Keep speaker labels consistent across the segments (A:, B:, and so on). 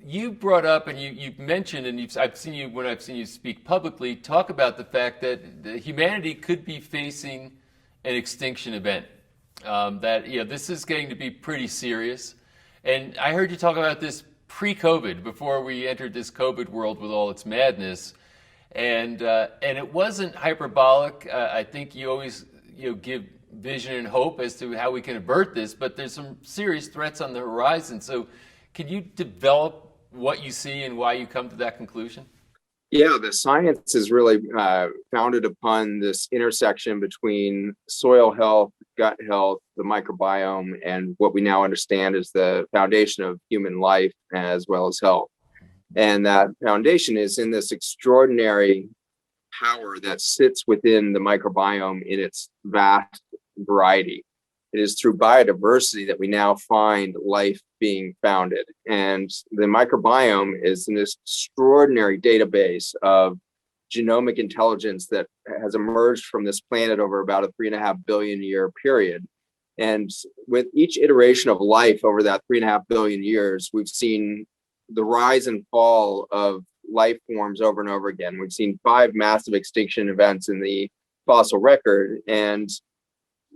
A: you brought up and you mentioned, and I've seen you when I've seen you speak publicly, talk about the fact that humanity could be facing an extinction event. That this is getting to be pretty serious. And I heard you talk about this pre-COVID, before we entered this COVID world with all its madness, and it wasn't hyperbolic. I think you always give vision and hope as to how we can avert this, but there's some serious threats on the horizon. So, can you develop what you see and why you come to that conclusion?
B: Yeah, the science is really founded upon this intersection between soil health, gut health, the microbiome, and what we now understand is the foundation of human life as well as health. And that foundation is in this extraordinary power that sits within the microbiome in its vast variety. It is through biodiversity that we now find life being founded. And the microbiome is an extraordinary database of genomic intelligence that has emerged from this planet over about a 3.5 billion year period. And with each iteration of life over that 3.5 billion years, we've seen the rise and fall of life forms over and over again. We've seen 5 massive extinction events in the fossil record. And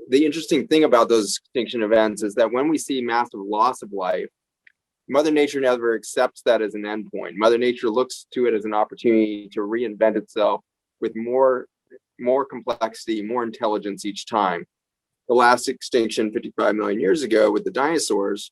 B: the interesting thing about those extinction events is that when we see massive loss of life, Mother Nature never accepts that as an endpoint. Mother Nature looks to it as an opportunity to reinvent itself with more complexity, more intelligence each time. The last extinction 55 million years ago with the dinosaurs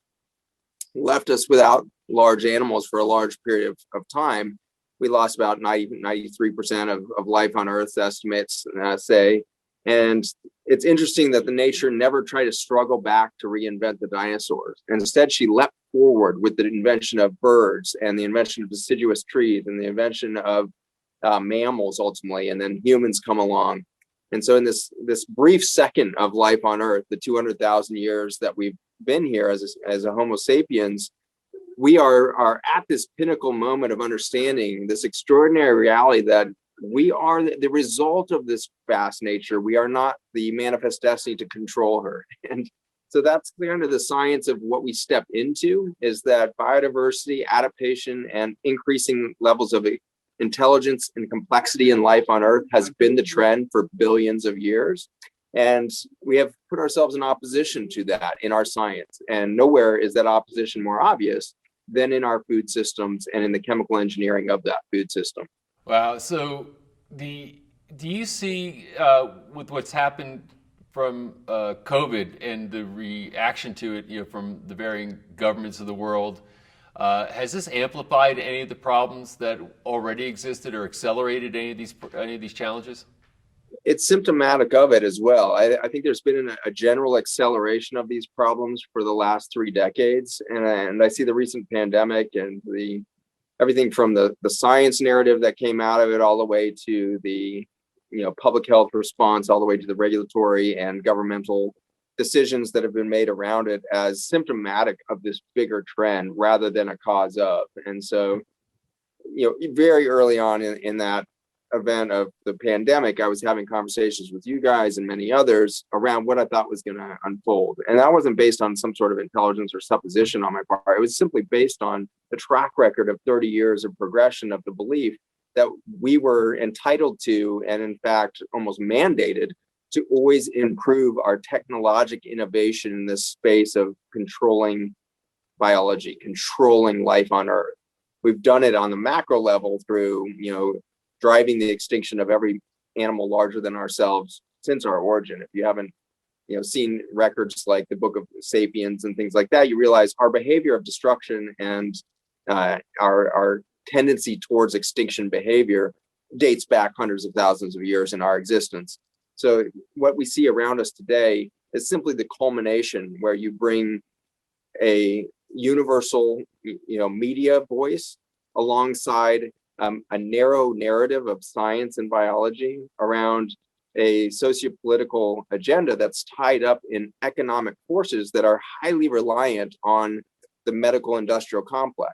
B: left us without large animals for a large period of time. We lost about 93% of life on Earth, estimates say. And it's interesting that the nature never tried to struggle back to reinvent the dinosaurs. And instead, she leapt forward with the invention of birds and the invention of deciduous trees and the invention of mammals ultimately, and then humans come along. And so in this brief second of life on Earth, the 200,000 years that we've been here as a Homo sapiens, we are at this pinnacle moment of understanding this extraordinary reality that we are the result of this vast nature. We are not the manifest destiny to control her. And so that's kind of the science of what we step into, is that biodiversity, adaptation, and increasing levels of intelligence and complexity in life on Earth has been the trend for billions of years. And we have put ourselves in opposition to that in our science. And nowhere is that opposition more obvious than in our food systems and in the chemical engineering of that food system.
A: Wow. So, do you see with what's happened from COVID and the reaction to it, from the varying governments of the world, has this amplified any of the problems that already existed or accelerated any of these challenges?
B: It's symptomatic of it as well. I think there's been a general acceleration of these problems for the last 3 decades, and I see the recent pandemic and everything from the science narrative that came out of it all the way to the public health response, all the way to the regulatory and governmental decisions that have been made around it as symptomatic of this bigger trend rather than a cause of. And so, very early on in that event of the pandemic, I was having conversations with you guys and many others around what I thought was going to unfold. And that wasn't based on some sort of intelligence or supposition on my part. It was simply based on the track record of 30 years of progression of the belief that we were entitled to, and in fact, almost mandated to always improve our technologic innovation in this space of controlling biology, controlling life on Earth. We've done it on the macro level through, driving the extinction of every animal larger than ourselves since our origin. If you haven't, seen records like the Book of Sapiens and things like that, you realize our behavior of destruction and our tendency towards extinction behavior dates back hundreds of thousands of years in our existence. So what we see around us today is simply the culmination where you bring a universal, media voice alongside a narrow narrative of science and biology around a sociopolitical agenda that's tied up in economic forces that are highly reliant on the medical industrial complex.